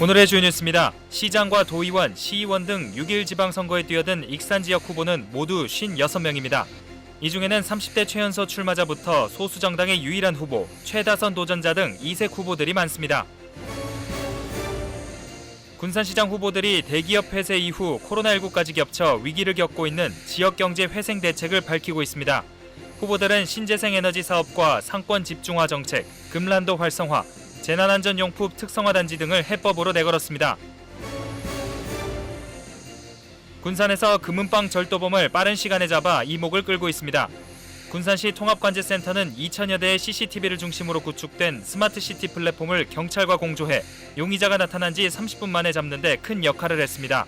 오늘의 주요 뉴스입니다. 시장과 도의원, 시의원 등 6일 지방선거에 뛰어든 익산 지역 후보는 모두 56명입니다. 이 중에는 30대 최연소 출마자부터 소수정당의 유일한 후보, 최다선 도전자 등 이색 후보들이 많습니다. 군산시장 후보들이 대기업 폐쇄 이후 코로나19까지 겹쳐 위기를 겪고 있는 지역경제 회생 대책을 밝히고 있습니다. 후보들은 신재생 에너지 사업과 상권 집중화 정책, 금란도 활성화, 재난안전용품 특성화 단지 등을 해법으로 내걸었습니다. 군산에서 금은방 절도범을 빠른 시간에 잡아 이목을 끌고 있습니다. 군산시 통합관제센터는 2천여 대의 CCTV를 중심으로 구축된 스마트시티 플랫폼을 경찰과 공조해 용의자가 나타난 지 30분 만에 잡는 데 큰 역할을 했습니다.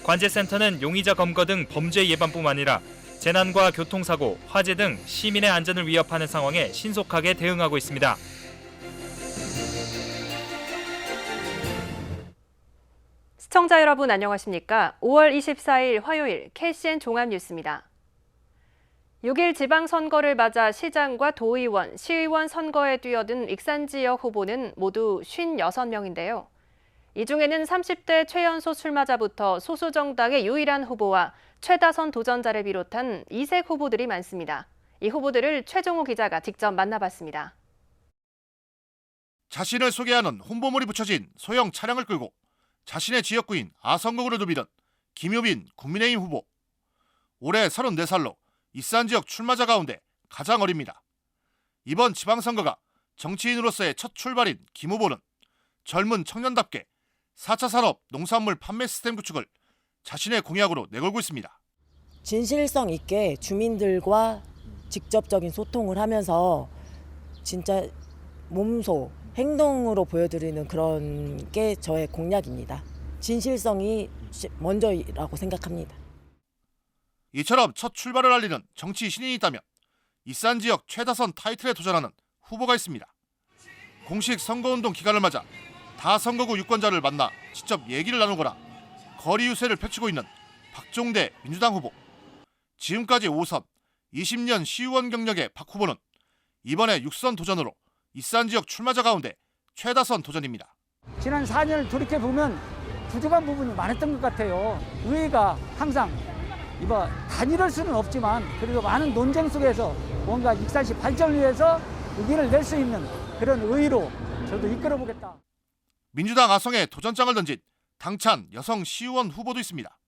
관제센터는 용의자 검거 등 범죄 예방뿐 아니라 재난과 교통사고, 화재 등 시민의 안전을 위협하는 상황에 신속하게 대응하고 있습니다. 시청자 여러분 안녕하십니까? 5월 24일 화요일 KCN 종합뉴스입니다. 6일 지방선거를 맞아 시장과 도의원, 시의원 선거에 뛰어든 익산 지역 후보는 모두 56명인데요. 이 중에는 30대 최연소 출마자부터 소수정당의 유일한 후보와 최다선 도전자를 비롯한 이색 후보들이 많습니다. 이 후보들을 최종호 기자가 직접 만나봤습니다. 자신을 소개하는 홍보물이 붙여진 소형 차량을 끌고 자신의 지역구인 아성구를 누비던 김효빈 국민의힘 후보. 올해 34살로 익산 지역 출마자 가운데 가장 어립니다. 이번 지방선거가 정치인으로서의 첫 출발인 김 후보는 젊은 청년답게 4차 산업 농산물 판매 시스템 구축을 자신의 공약으로 내걸고 있습니다. 진실성 있게 주민들과 직접적인 소통을 하면서 진짜 몸소 행동으로 보여드리는 그런 게 저의 공약입니다. 진실성이 먼저라고 생각합니다. 이처럼 첫 출발을 알리는 정치 신인이 있다면 익산 지역 최다선 타이틀에 도전하는 후보가 있습니다. 공식 선거운동 기간을 맞아 다 선거구 유권자를 만나 직접 얘기를 나누거나 거리 유세를 펼치고 있는 박종대 민주당 후보. 지금까지 5선, 20년 시의원 경력의 박 후보는 이번에 6선 도전으로 익산 지역 출마자 가운데 최다선 도전입니다. 지난 4년을 돌이켜보면 부족한 부분이 많았던 것 같아요. 의회가 항상 단일할 수는 없지만 그래도 많은 논쟁 속에서 뭔가 익산시 발전을 위해서 의견을 낼 수 있는 그런 의의로 저도 이끌어보겠다. 민주당 아성에 도전장을 던진 당찬 여성 시의원 후보도 있습니다.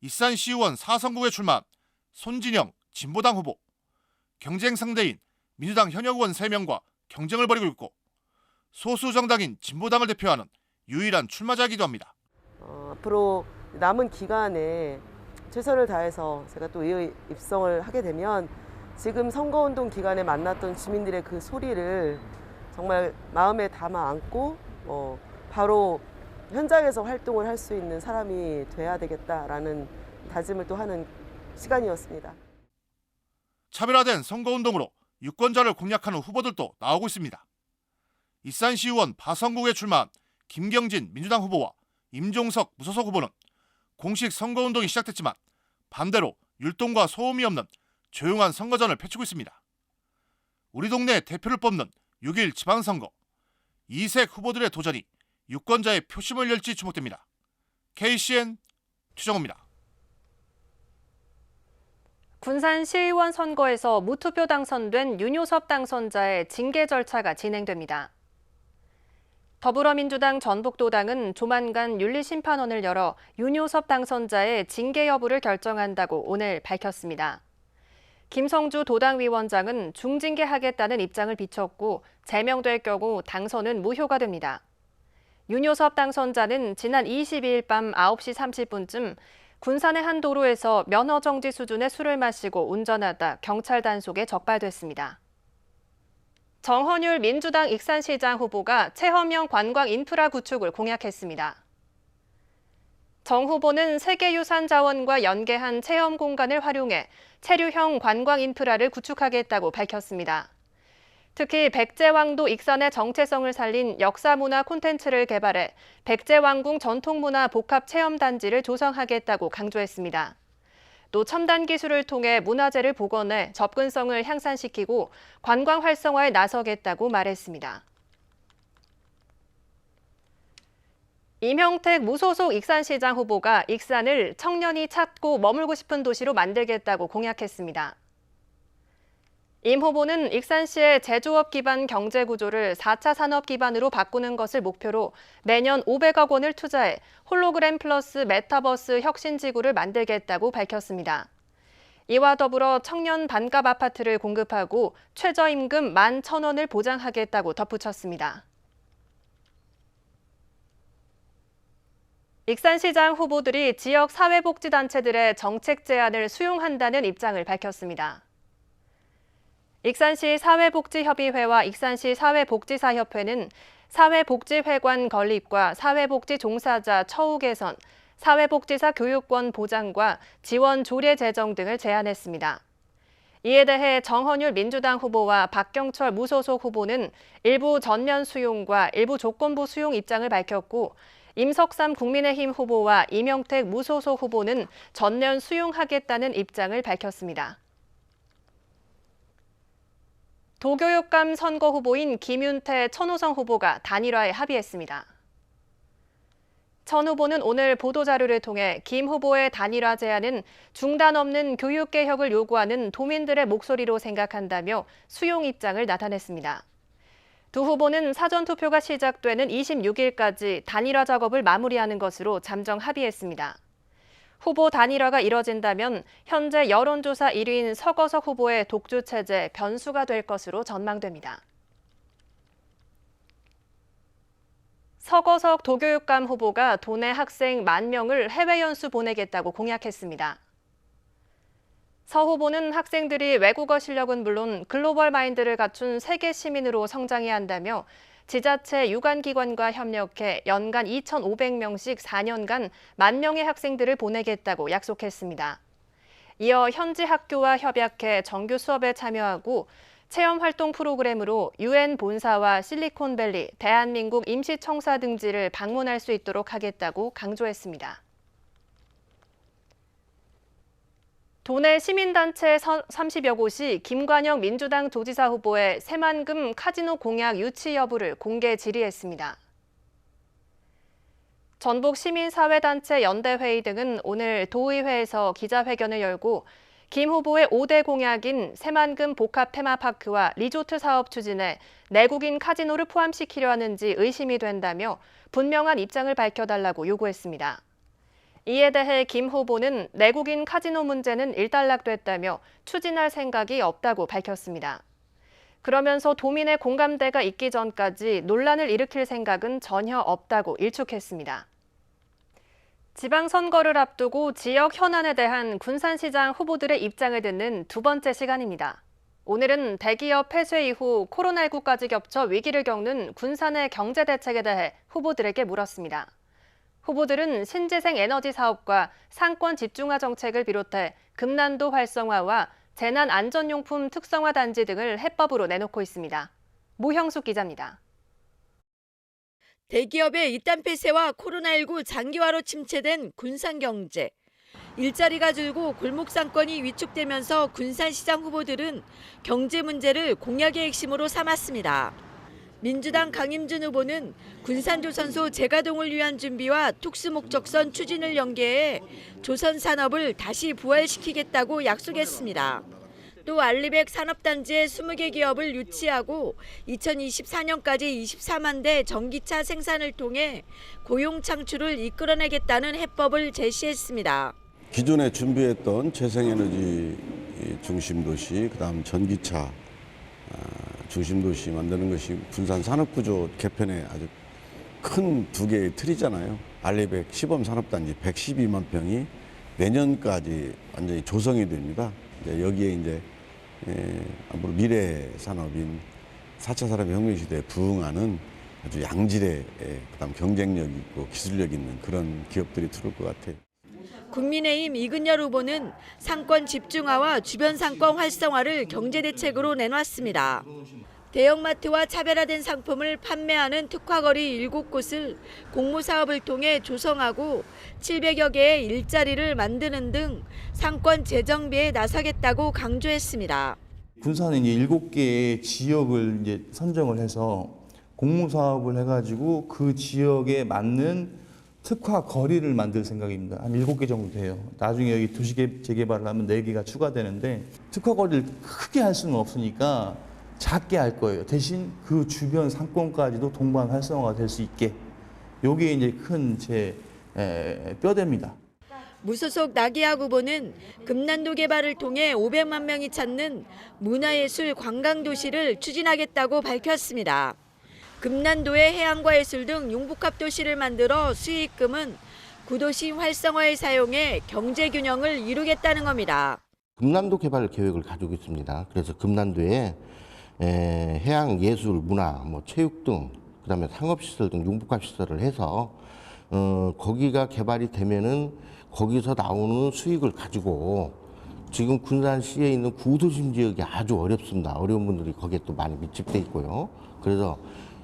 익산 시의원 4선구에 출마한 손진영 진보당 후보. 경쟁 상대인 민주당 현역 의원 3명과 경쟁을 벌이고 있고 소수 정당인 진보당을 대표하는 유일한 출마자이기도 합니다. 앞으로 남은 기간에 최선을 다해서 제가 또 의회 입성을 하게 되면 지금 선거운동 기간에 만났던 주민들의 그 소리를 정말 마음에 담아 안고 바로 현장에서 활동을 할 수 있는 사람이 돼야 되겠다라는 다짐을 또 하는 시간이었습니다. 차별화된 선거운동으로 유권자를 공략하는 후보들도 나오고 있습니다. 익산시의원 바성구에 출마한 김경진 민주당 후보와 임종석 무소속 후보는 공식 선거운동이 시작됐지만 반대로 율동과 소음이 없는 조용한 선거전을 펼치고 있습니다. 우리 동네 대표를 뽑는 6일 지방선거. 이색 후보들의 도전이 유권자의 표심을 열지 주목됩니다. KCN 최정호입니다. 군산 시의원 선거에서 무투표 당선된 윤효섭 당선자의 징계 절차가 진행됩니다. 더불어민주당 전북도당은 조만간 윤리심판원을 열어 윤효섭 당선자의 징계 여부를 결정한다고 오늘 밝혔습니다. 김성주 도당위원장은 중징계하겠다는 입장을 비췄고 제명될 경우 당선은 무효가 됩니다. 윤효섭 당선자는 지난 22일 밤 9시 30분쯤 군산의 한 도로에서 면허정지 수준의 술을 마시고 운전하다 경찰 단속에 적발됐습니다. 정헌율 민주당 익산시장 후보가 체험형 관광 인프라 구축을 공약했습니다. 정 후보는 세계유산 자원과 연계한 체험 공간을 활용해 체류형 관광 인프라를 구축하겠다고 밝혔습니다. 특히 백제왕도 익산의 정체성을 살린 역사문화 콘텐츠를 개발해 백제왕궁 전통문화 복합체험단지를 조성하겠다고 강조했습니다. 또 첨단 기술을 통해 문화재를 복원해 접근성을 향상시키고 관광 활성화에 나서겠다고 말했습니다. 임형택 무소속 익산시장 후보가 익산을 청년이 찾고 머물고 싶은 도시로 만들겠다고 공약했습니다. 임 후보는 익산시의 제조업 기반 경제 구조를 4차 산업 기반으로 바꾸는 것을 목표로 매년 500억 원을 투자해 홀로그램 플러스 메타버스 혁신지구를 만들겠다고 밝혔습니다. 이와 더불어 청년 반값 아파트를 공급하고 최저임금 11,000원을 보장하겠다고 덧붙였습니다. 익산시장 후보들이 지역 사회복지단체들의 정책 제안을 수용한다는 입장을 밝혔습니다. 익산시 사회복지협의회와 익산시 사회복지사협회는 사회복지회관 건립과 사회복지 종사자 처우 개선, 사회복지사 교육권 보장과 지원 조례 제정 등을 제안했습니다. 이에 대해 정헌율 민주당 후보와 박경철 무소속 후보는 일부 전면 수용과 일부 조건부 수용 입장을 밝혔고 임석삼 국민의힘 후보와 임형택 무소속 후보는 전면 수용하겠다는 입장을 밝혔습니다. 도교육감 선거 후보인 김윤태, 천호성 후보가 단일화에 합의했습니다. 천 후보는 오늘 보도자료를 통해 김 후보의 단일화 제안은 중단 없는 교육개혁을 요구하는 도민들의 목소리로 생각한다며 수용 입장을 나타냈습니다. 두 후보는 사전투표가 시작되는 26일까지 단일화 작업을 마무리하는 것으로 잠정 합의했습니다. 후보 단일화가 이뤄진다면 현재 여론조사 1위인 서거석 후보의 독주체제 변수가 될 것으로 전망됩니다. 서거석 도교육감 후보가 도내 학생 10,000명을 해외 연수 보내겠다고 공약했습니다. 서 후보는 학생들이 외국어 실력은 물론 글로벌 마인드를 갖춘 세계 시민으로 성장해야 한다며 지자체 유관기관과 협력해 연간 2,500명씩 4년간 10,000명의 학생들을 보내겠다고 약속했습니다. 이어 현지 학교와 협약해 정규 수업에 참여하고 체험활동 프로그램으로 UN 본사와 실리콘밸리, 대한민국 임시청사 등지를 방문할 수 있도록 하겠다고 강조했습니다. 도내 시민단체 30여 곳이 김관영 민주당 도지사 후보의 새만금 카지노 공약 유치 여부를 공개 질의했습니다. 전북 시민사회단체 연대회의 등은 오늘 도의회에서 기자회견을 열고 김 후보의 5대 공약인 새만금 복합 테마파크와 리조트 사업 추진에 내국인 카지노를 포함시키려 하는지 의심이 된다며 분명한 입장을 밝혀달라고 요구했습니다. 이에 대해 김 후보는 내국인 카지노 문제는 일단락됐다며 추진할 생각이 없다고 밝혔습니다. 그러면서 도민의 공감대가 있기 전까지 논란을 일으킬 생각은 전혀 없다고 일축했습니다. 지방선거를 앞두고 지역 현안에 대한 군산시장 후보들의 입장을 듣는 두 번째 시간입니다. 오늘은 대기업 폐쇄 이후 코로나19까지 겹쳐 위기를 겪는 군산의 경제 대책에 대해 후보들에게 물었습니다. 후보들은 신재생 에너지 사업과 상권 집중화 정책을 비롯해 금난도 활성화와 재난안전용품 특성화 단지 등을 해법으로 내놓고 있습니다. 모형숙 기자입니다. 대기업의 이단 폐쇄와 코로나19 장기화로 침체된 군산 경제. 일자리가 줄고 골목 상권이 위축되면서 군산시장 후보들은 경제 문제를 공약의 핵심으로 삼았습니다. 민주당 강임준 후보는 군산조선소 재가동을 위한 준비와 특수목적선 추진을 연계해 조선 산업을 다시 부활시키겠다고 약속했습니다. 또 알리백 산업단지에 20개 기업을 유치하고 2024년까지 24만 대 전기차 생산을 통해 고용 창출을 이끌어내겠다는 해법을 제시했습니다. 기존에 준비했던 재생에너지 중심도시, 그다음 전기차 중심도시 만드는 것이 군산 산업구조 개편의 아주 큰 두 개의 틀이잖아요. 알리백 시범산업단지 112만 평이 내년까지 완전히 조성이 됩니다. 여기에 이제 앞으로 미래 산업인 4차 산업혁명 시대에 부응하는 아주 양질의 그다음 경쟁력 있고 기술력 있는 그런 기업들이 들어올 것 같아요. 국민의힘 이근열 후보는 상권 집중화와 주변 상권 활성화를 경제대책으로 내놨습니다. 대형마트와 차별화된 상품을 판매하는 특화거리 7곳을 공모사업을 통해 조성하고 700여 개의 일자리를 만드는 등 상권 재정비에 나서겠다고 강조했습니다. 군산은 이제 7개의 지역을 이제 선정을 해서 공모사업을 해가지고 그 지역에 맞는 특화 거리를 만들 생각입니다. 한 7개 정도 돼요. 나중에 여기 도시 재개발을 하면 4개가 추가되는데 특화 거리를 크게 할 수는 없으니까 작게 할 거예요. 대신 그 주변 상권까지도 동반 활성화가 될 수 있게. 요게 이제 큰 제 뼈대입니다. 무소속 나기학 후보는 금난도 개발을 통해 500만 명이 찾는 문화예술 관광도시를 추진하겠다고 밝혔습니다. 금난도에 해양과 예술 등 융복합 도시를 만들어 수익금은 구도시 활성화에 사용해 경제 균형을 이루겠다는 겁니다. 금난도 개발 계획을 가지고 있습니다. 그래서 금난도에 해양 예술, 문화, 체육 등 그다음에 상업시설 등 융복합 시설을 해서 거기가 개발이 되면은 거기서 나오는 수익을 가지고 지금 군산시에 있는 구도심 지역이 아주 어렵습니다. 어려운 분들이 거기에 또 많이 밀집돼 있고요. 그래서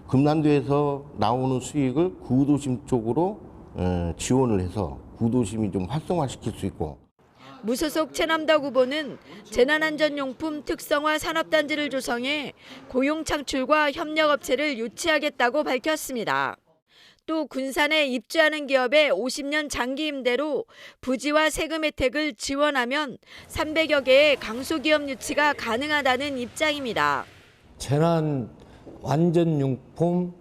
금난도에서 나오는 수익을 구도심 쪽으로 지원을 해서 구도심이 좀 활성화시킬 수 있고. 무소속 최남덕 후보는 재난안전용품 특성화 산업단지를 조성해 고용 창출과 협력업체를 유치하겠다고 밝혔습니다. 또 군산에 입주하는 기업의 50년 장기 임대로 부지와 세금 혜택을 지원하면 300여 개의 강소기업 유치가 가능하다는 입장입니다. 재난 완전용품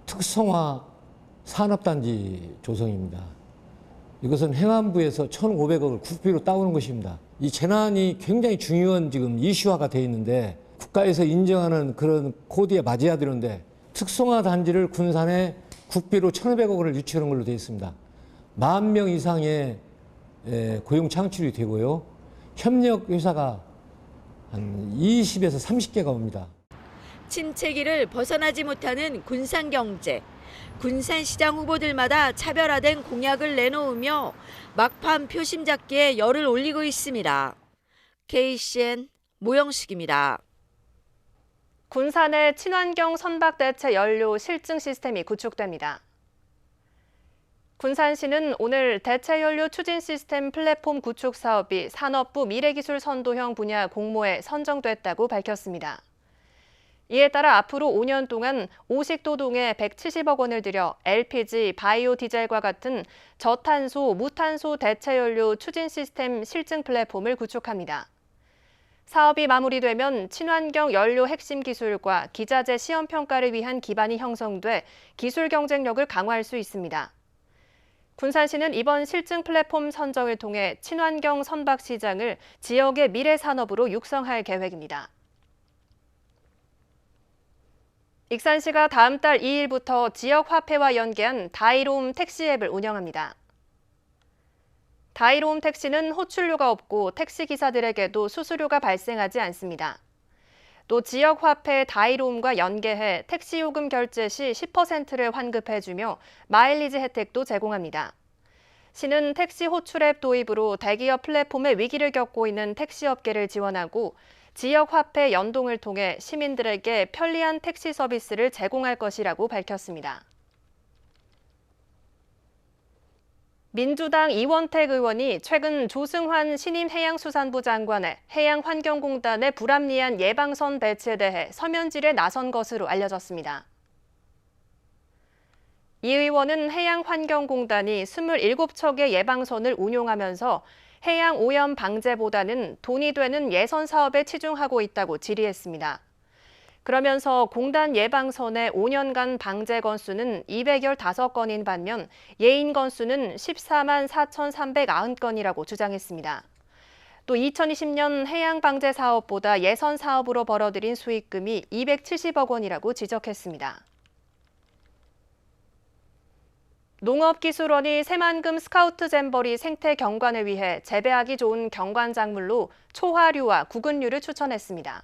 특성화 산업단지 조성입니다. 이것은 행안부에서 1,500억을 국비로 따오는 것입니다. 이 재난이 굉장히 중요한 지금 이슈화가 되어 있는데 국가에서 인정하는 그런 코드에 맞아야 되는데 특성화 단지를 군산에 국비로 1,500억을 유치하는 걸로 되어 있습니다. 10,000명 이상의 고용 창출이 되고요. 협력 회사가 한 20에서 30개가 옵니다. 침체기를 벗어나지 못하는 군산 경제. 군산시장 후보들마다 차별화된 공약을 내놓으며 막판 표심 잡기에 열을 올리고 있습니다. KCN 모영식입니다. 군산의 친환경 선박 대체 연료 실증 시스템이 구축됩니다. 군산시는 오늘 대체 연료 추진 시스템 플랫폼 구축 사업이 산업부 미래기술 선도형 분야 공모에 선정됐다고 밝혔습니다. 이에 따라 앞으로 5년 동안 오식도동에 170억 원을 들여 LPG, 바이오 디젤과 같은 저탄소, 무탄소 대체 연료 추진 시스템 실증 플랫폼을 구축합니다. 사업이 마무리되면 친환경 연료 핵심 기술과 기자재 시험 평가를 위한 기반이 형성돼 기술 경쟁력을 강화할 수 있습니다. 군산시는 이번 실증 플랫폼 선정을 통해 친환경 선박 시장을 지역의 미래 산업으로 육성할 계획입니다. 익산시가 다음 달 2일부터 지역 화폐와 연계한 다이로움 택시 앱을 운영합니다. 다이로움 택시는 호출료가 없고 택시기사들에게도 수수료가 발생하지 않습니다. 또 지역 화폐 다이로움과 연계해 택시 요금 결제 시 10%를 환급해주며 마일리지 혜택도 제공합니다. 시는 택시 호출 앱 도입으로 대기업 플랫폼의 위기를 겪고 있는 택시업계를 지원하고 지역 화폐 연동을 통해 시민들에게 편리한 택시 서비스를 제공할 것이라고 밝혔습니다. 민주당 이원택 의원이 최근 조승환 신임 해양수산부 장관의 해양환경공단의 불합리한 예방선 배치에 대해 서면질에 나선 것으로 알려졌습니다. 이 의원은 해양환경공단이 27척의 예방선을 운용하면서 해양 오염 방제보다는 돈이 되는 예선 사업에 치중하고 있다고 질의했습니다. 그러면서 공단 예방선의 5년간 방제 건수는 215건인 반면 예인 건수는 14만 4,390건이라고 주장했습니다. 또 2020년 해양 방제 사업보다 예선 사업으로 벌어들인 수익금이 270억 원이라고 지적했습니다. 농업기술원이 새만금 스카우트 잼버리 생태 경관을 위해 재배하기 좋은 경관 작물로 초화류와 구근류를 추천했습니다.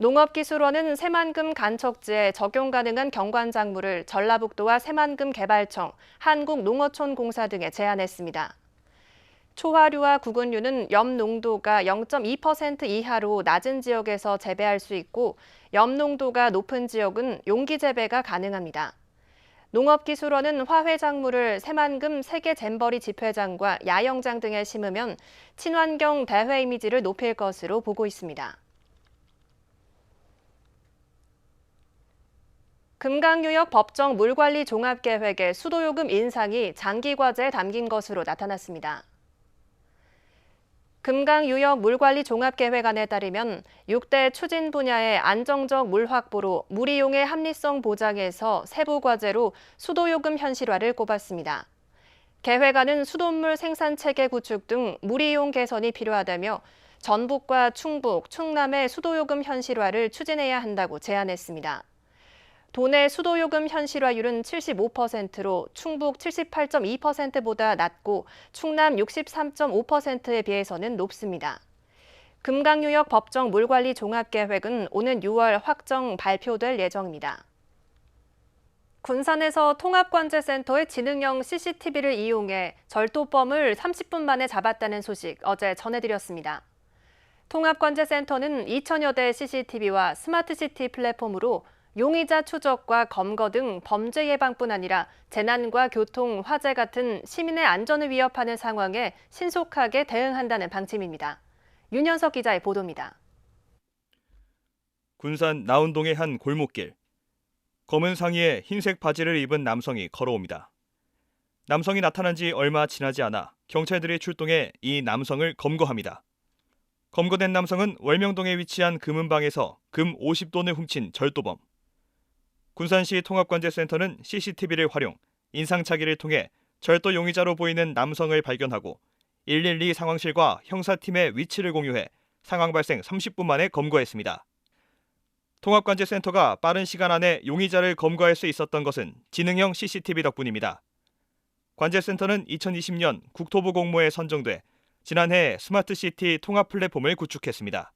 농업기술원은 새만금 간척지에 적용 가능한 경관 작물을 전라북도와 새만금 개발청, 한국농어촌공사 등에 제안했습니다. 초화류와 구근류는 염 농도가 0.2% 이하로 낮은 지역에서 재배할 수 있고 염 농도가 높은 지역은 용기 재배가 가능합니다. 농업기술원은 화훼작물을 새만금 세계 잼버리 집회장과 야영장 등에 심으면 친환경 대회 이미지를 높일 것으로 보고 있습니다. 금강유역 법정 물관리 종합계획의 수도요금 인상이 장기과제에 담긴 것으로 나타났습니다. 금강유역 물관리 종합계획안에 따르면 6대 추진 분야의 안정적 물 확보로 물 이용의 합리성 보장에서 세부 과제로 수도요금 현실화를 꼽았습니다. 계획안은 수돗물 생산 체계 구축 등 물 이용 개선이 필요하다며 전북과 충북, 충남의 수도요금 현실화를 추진해야 한다고 제안했습니다. 도내 수도요금 현실화율은 75%로 충북 78.2%보다 낮고 충남 63.5%에 비해서는 높습니다. 금강유역 법정 물관리 종합계획은 오는 6월 확정 발표될 예정입니다. 군산에서 통합관제센터의 지능형 CCTV를 이용해 절도범을 30분 만에 잡았다는 소식 어제 전해드렸습니다. 통합관제센터는 2천여 대 CCTV와 스마트시티 플랫폼으로 용의자 추적과 검거 등 범죄 예방뿐 아니라 재난과 교통, 화재 같은 시민의 안전을 위협하는 상황에 신속하게 대응한다는 방침입니다. 윤현석 기자의 보도입니다. 군산 나운동의 한 골목길. 검은 상의에 흰색 바지를 입은 남성이 걸어옵니다. 남성이 나타난 지 얼마 지나지 않아 경찰들이 출동해 이 남성을 검거합니다. 검거된 남성은 월명동에 위치한 금은방에서 금 50돈을 훔친 절도범. 군산시 통합관제센터는 CCTV를 활용, 인상착의를 통해 절도 용의자로 보이는 남성을 발견하고 112 상황실과 형사팀의 위치를 공유해 상황 발생 30분 만에 검거했습니다. 통합관제센터가 빠른 시간 안에 용의자를 검거할 수 있었던 것은 지능형 CCTV 덕분입니다. 관제센터는 2020년 국토부 공모에 선정돼 지난해 스마트시티 통합 플랫폼을 구축했습니다.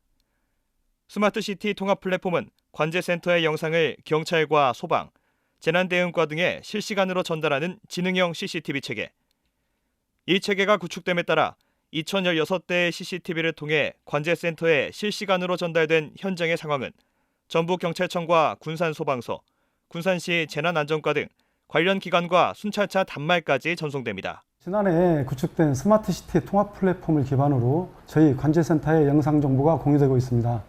스마트시티 통합 플랫폼은 관제센터의 영상을 경찰과 소방, 재난대응과 등에 실시간으로 전달하는 지능형 CCTV 체계. 이 체계가 구축됨에 따라 2016대의 CCTV를 통해 관제센터에 실시간으로 전달된 현장의 상황은 전북경찰청과 군산소방서, 군산시 재난안전과 등 관련 기관과 순찰차 단말까지 전송됩니다. 지난해 구축된 스마트시티 통합 플랫폼을 기반으로 저희 관제센터의 영상 정보가 공유되고 있습니다.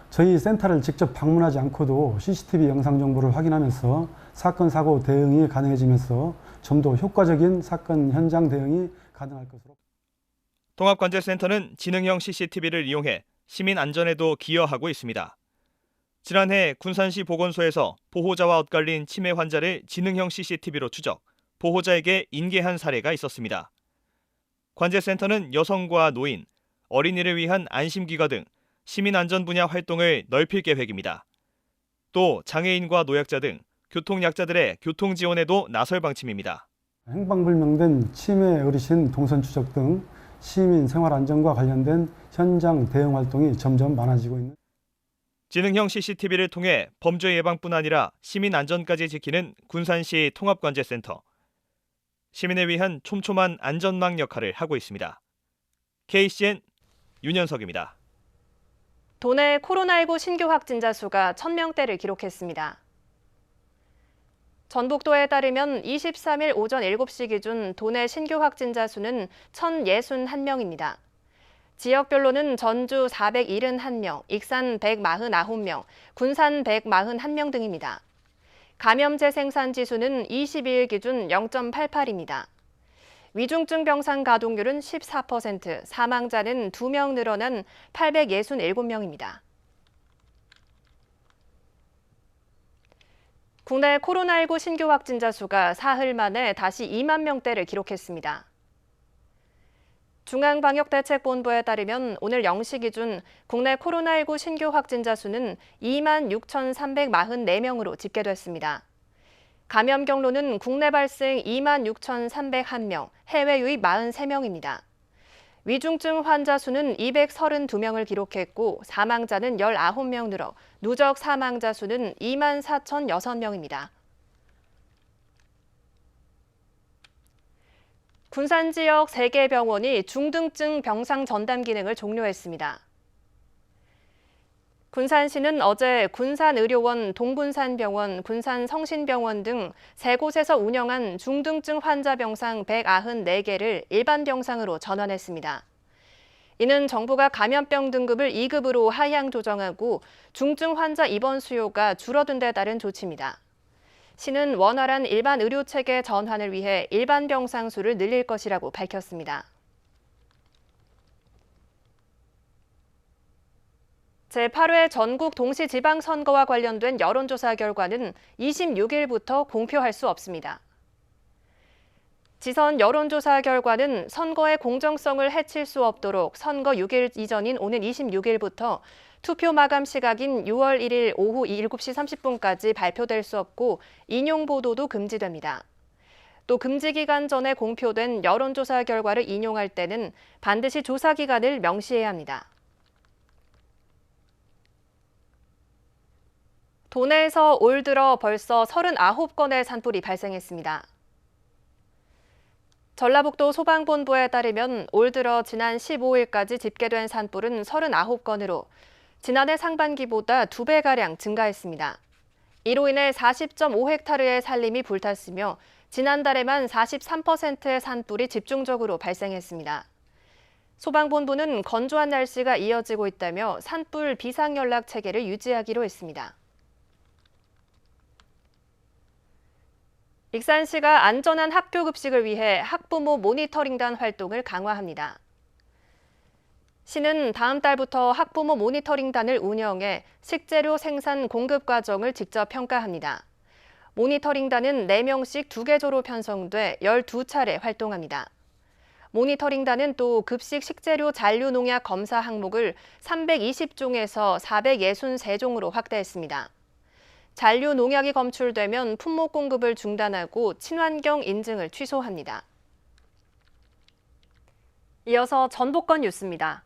저희 센터를 직접 방문하지 않고도 CCTV 영상 정보를 확인하면서 사건, 사고 대응이 가능해지면서 좀 더 효과적인 사건 현장 대응이 가능할 것으로. 통합관제센터는 지능형 CCTV를 이용해 시민 안전에도 기여하고 있습니다. 지난해 군산시 보건소에서 보호자와 엇갈린 치매 환자를 지능형 CCTV로 추적, 보호자에게 인계한 사례가 있었습니다. 관제센터는 여성과 노인, 어린이를 위한 안심기가 등 시민안전 분야 활동을 넓힐 계획입니다. 또 장애인과 노약자 등 교통약자들의 교통지원에도 나설 방침입니다. 행방불명된 치매 어르신 동선 추적 등 시민 생활 안전과 관련된 현장 대응 활동이 점점 많아지고 있는. 지능형 CCTV를 통해 범죄 예방뿐 아니라 시민 안전까지 지키는 군산시 통합관제센터. 시민을 위한 촘촘한 안전망 역할을 하고 있습니다. KCN 윤현석입니다. 도내 코로나19 신규 확진자 수가 1,000명대를 기록했습니다. 전북도에 따르면 23일 오전 7시 기준 도내 신규 확진자 수는 1,061명입니다. 지역별로는 전주 471명, 익산 149명, 군산 141명 등입니다. 감염 재생산 지수는 22일 기준 0.88입니다. 위중증 병상 가동률은 14%, 사망자는 2명 늘어난 867명입니다. 국내 코로나19 신규 확진자 수가 사흘 만에 다시 2만 명대를 기록했습니다. 중앙방역대책본부에 따르면 오늘 0시 기준 국내 코로나19 신규 확진자 수는 2만 6,344명으로 집계됐습니다. 감염 경로는 국내 발생 2만 6,301명, 해외 유입 43명입니다. 위중증 환자 수는 232명을 기록했고 사망자는 19명 늘어 누적 사망자 수는 2만 4,006명입니다. 군산 지역 3개 병원이 중등증 병상 전담 기능을 종료했습니다. 군산시는 어제 군산의료원, 동군산병원, 군산성신병원 등 3곳에서 운영한 중등증 환자 병상 194개를 일반 병상으로 전환했습니다. 이는 정부가 감염병 등급을 2급으로 하향 조정하고 중증 환자 입원 수요가 줄어든 데 따른 조치입니다. 시는 원활한 일반 의료 체계 전환을 위해 일반 병상 수를 늘릴 것이라고 밝혔습니다. 제8회 전국 동시지방선거와 관련된 여론조사 결과는 26일부터 공표할 수 없습니다. 지선 여론조사 결과는 선거의 공정성을 해칠 수 없도록 선거 6일 이전인 오는 26일부터 투표 마감 시각인 6월 1일 오후 7시 30분까지 발표될 수 없고 인용 보도도 금지됩니다. 또 금지 기간 전에 공표된 여론조사 결과를 인용할 때는 반드시 조사 기간을 명시해야 합니다. 도내에서 올 들어 벌써 39건의 산불이 발생했습니다. 전라북도 소방본부에 따르면 올 들어 지난 15일까지 집계된 산불은 39건으로 지난해 상반기보다 2배가량 증가했습니다. 이로 인해 40.5헥타르의 산림이 불탔으며 지난달에만 43%의 산불이 집중적으로 발생했습니다. 소방본부는 건조한 날씨가 이어지고 있다며 산불 비상연락 체계를 유지하기로 했습니다. 익산시가 안전한 학교 급식을 위해 학부모 모니터링단 활동을 강화합니다. 시는 다음 달부터 학부모 모니터링단을 운영해 식재료 생산 공급 과정을 직접 평가합니다. 모니터링단은 4명씩 2개조로 편성돼 12차례 활동합니다. 모니터링단은 또 급식 식재료 잔류 농약 검사 항목을 320종에서 463종으로 확대했습니다. 잔류 농약이 검출되면 품목 공급을 중단하고 친환경 인증을 취소합니다. 이어서 전북권 뉴스입니다.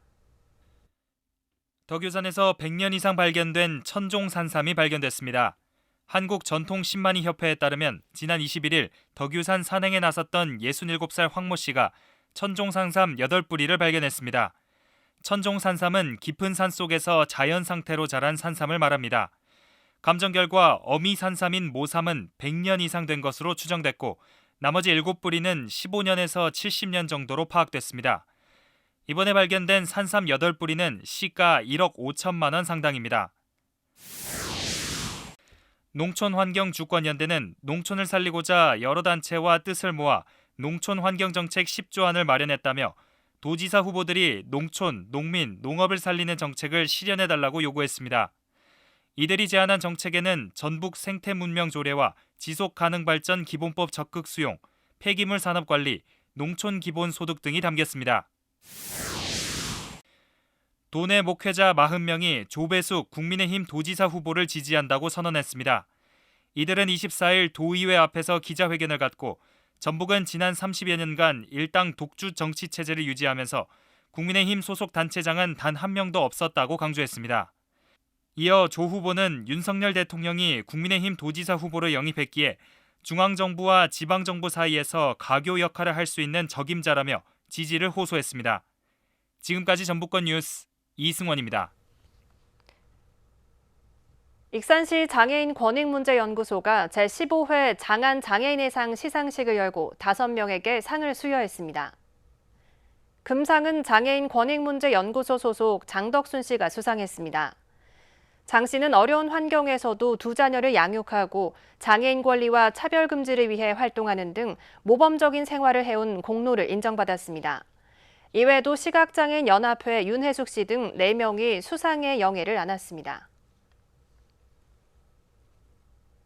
덕유산에서 100년 이상 발견된 천종 산삼이 발견됐습니다. 한국전통신만이협회에 따르면 지난 21일 덕유산 산행에 나섰던 67살 황모 씨가 천종 산삼 8뿌리를 발견했습니다. 천종 산삼은 깊은 산 속에서 자연 상태로 자란 산삼을 말합니다. 감정 결과 어미 산삼인 모삼은 100년 이상 된 것으로 추정됐고 나머지 7뿌리는 15년에서 70년 정도로 파악됐습니다. 이번에 발견된 산삼 8뿌리는 시가 1억 5천만 원 상당입니다. 농촌환경주권연대는 농촌을 살리고자 여러 단체와 뜻을 모아 농촌환경정책 10조안을 마련했다며 도지사 후보들이 농촌, 농민, 농업을 살리는 정책을 실현해달라고 요구했습니다. 이들이 제안한 정책에는 전북 생태문명조례와 지속가능발전 기본법 적극 수용, 폐기물 산업관리, 농촌기본소득 등이 담겼습니다. 도내 목회자 40명이 조배숙 국민의힘 도지사 후보를 지지한다고 선언했습니다. 이들은 24일 도의회 앞에서 기자회견을 갖고 전북은 지난 30여 년간 일당 독주 정치 체제를 유지하면서 국민의힘 소속 단체장은 단 한 명도 없었다고 강조했습니다. 이어 조 후보는 윤석열 대통령이 국민의힘 도지사 후보로 영입했기에 중앙정부와 지방정부 사이에서 가교 역할을 할 수 있는 적임자라며 지지를 호소했습니다. 지금까지 전북권 뉴스 이승원입니다. 익산시 장애인 권익문제연구소가 제15회 장안 장애인의 상 시상식을 열고 5명에게 상을 수여했습니다. 금상은 장애인 권익문제연구소 소속 장덕순 씨가 수상했습니다. 장 씨는 어려운 환경에서도 2자녀를 양육하고 장애인 권리와 차별 금지를 위해 활동하는 등 모범적인 생활을 해온 공로를 인정받았습니다. 이외에도 시각장애인 연합회 윤혜숙 씨 등 4명이 수상의 영예를 안았습니다.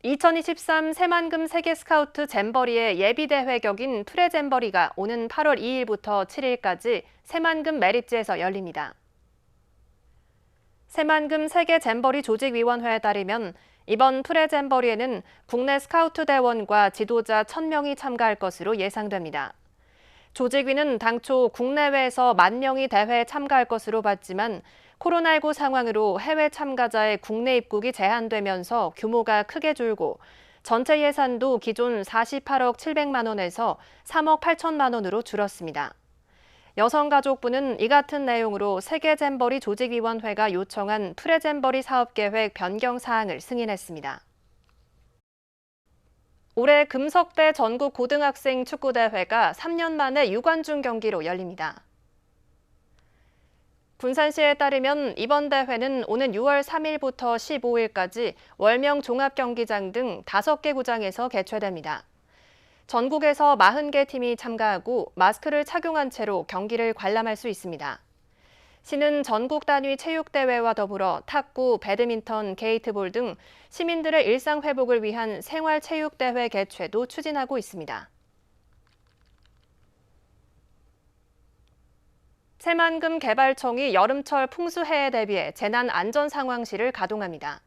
2023 새만금 세계스카우트 잼버리의 예비대회 격인 프레잼버리가 오는 8월 2일부터 7일까지 새만금 메리츠에서 열립니다. 새만금 세계잼버리 조직위원회에 따르면 이번 프레잼버리에는 국내 스카우트 대원과 지도자 1000명이 참가할 것으로 예상됩니다. 조직위는 당초 국내외에서 10,000명이 대회에 참가할 것으로 봤지만 코로나19 상황으로 해외 참가자의 국내 입국이 제한되면서 규모가 크게 줄고 전체 예산도 기존 48억 700만 원에서 3억 8천만 원으로 줄었습니다. 여성가족부는 이 같은 내용으로 세계잼버리 조직위원회가 요청한 프레잼버리 사업계획 변경 사항을 승인했습니다. 올해 금석배 전국 고등학생 축구대회가 3년 만에 유관중 경기로 열립니다. 군산시에 따르면 이번 대회는 오는 6월 3일부터 15일까지 월명 종합경기장 등 5개 구장에서 개최됩니다. 전국에서 40개 팀이 참가하고 마스크를 착용한 채로 경기를 관람할 수 있습니다. 시는 전국 단위 체육대회와 더불어 탁구, 배드민턴, 게이트볼 등 시민들의 일상 회복을 위한 생활체육대회 개최도 추진하고 있습니다. 새만금 개발청이 여름철 풍수해에 대비해 재난안전상황실을 가동합니다.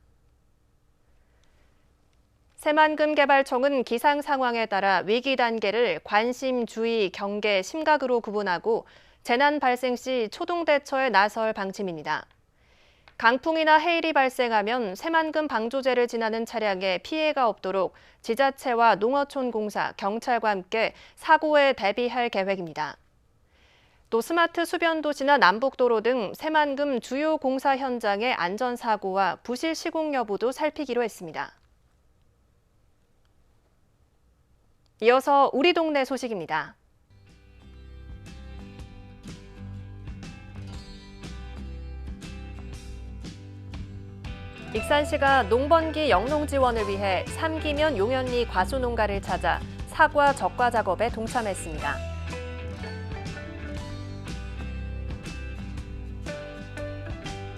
새만금 개발청은 기상 상황에 따라 위기 단계를 관심, 주의, 경계, 심각으로 구분하고 재난 발생 시 초동 대처에 나설 방침입니다. 강풍이나 해일이 발생하면 새만금 방조제를 지나는 차량에 피해가 없도록 지자체와 농어촌공사, 경찰과 함께 사고에 대비할 계획입니다. 또 스마트 수변도시나 남북도로 등 새만금 주요 공사 현장의 안전사고와 부실 시공 여부도 살피기로 했습니다. 이어서 우리 동네 소식입니다. 익산시가 농번기 영농 지원을 위해 삼기면 용현리 과수농가를 찾아 사과 적과 작업에 동참했습니다.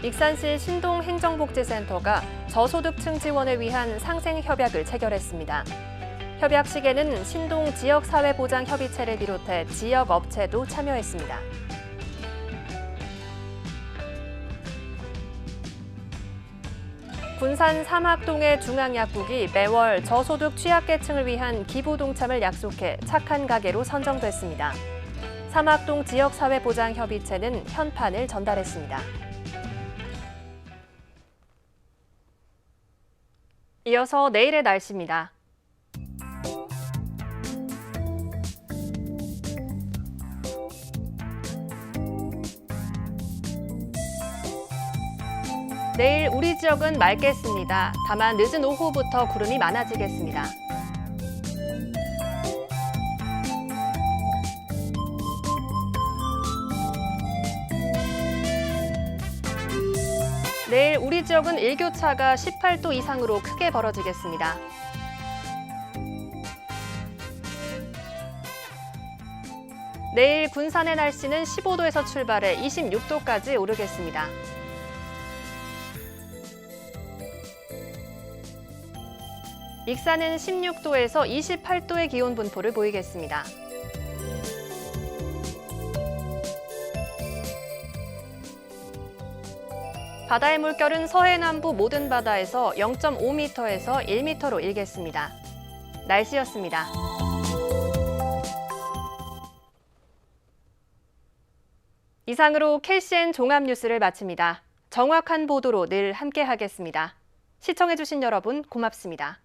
익산시 신동행정복지센터가 저소득층 지원을 위한 상생협약을 체결했습니다. 협약식에는 신동 지역사회보장협의체를 비롯해 지역업체도 참여했습니다. 군산 사막동의 중앙약국이 매월 저소득 취약계층을 위한 기부 동참을 약속해 착한 가게로 선정됐습니다. 사막동 지역사회보장협의체는 현판을 전달했습니다. 이어서 내일의 날씨입니다. 내일 우리 지역은 맑겠습니다. 다만 늦은 오후부터 구름이 많아지겠습니다. 내일 우리 지역은 일교차가 18도 이상으로 크게 벌어지겠습니다. 내일 군산의 날씨는 15도에서 출발해 26도까지 오르겠습니다. 익산은 16도에서 28도의 기온 분포를 보이겠습니다. 바다의 물결은 서해 남부 모든 바다에서 0.5m에서 1m로 일겠습니다. 날씨였습니다. 이상으로 KCN 종합뉴스를 마칩니다. 정확한 보도로 늘 함께하겠습니다. 시청해주신 여러분 고맙습니다.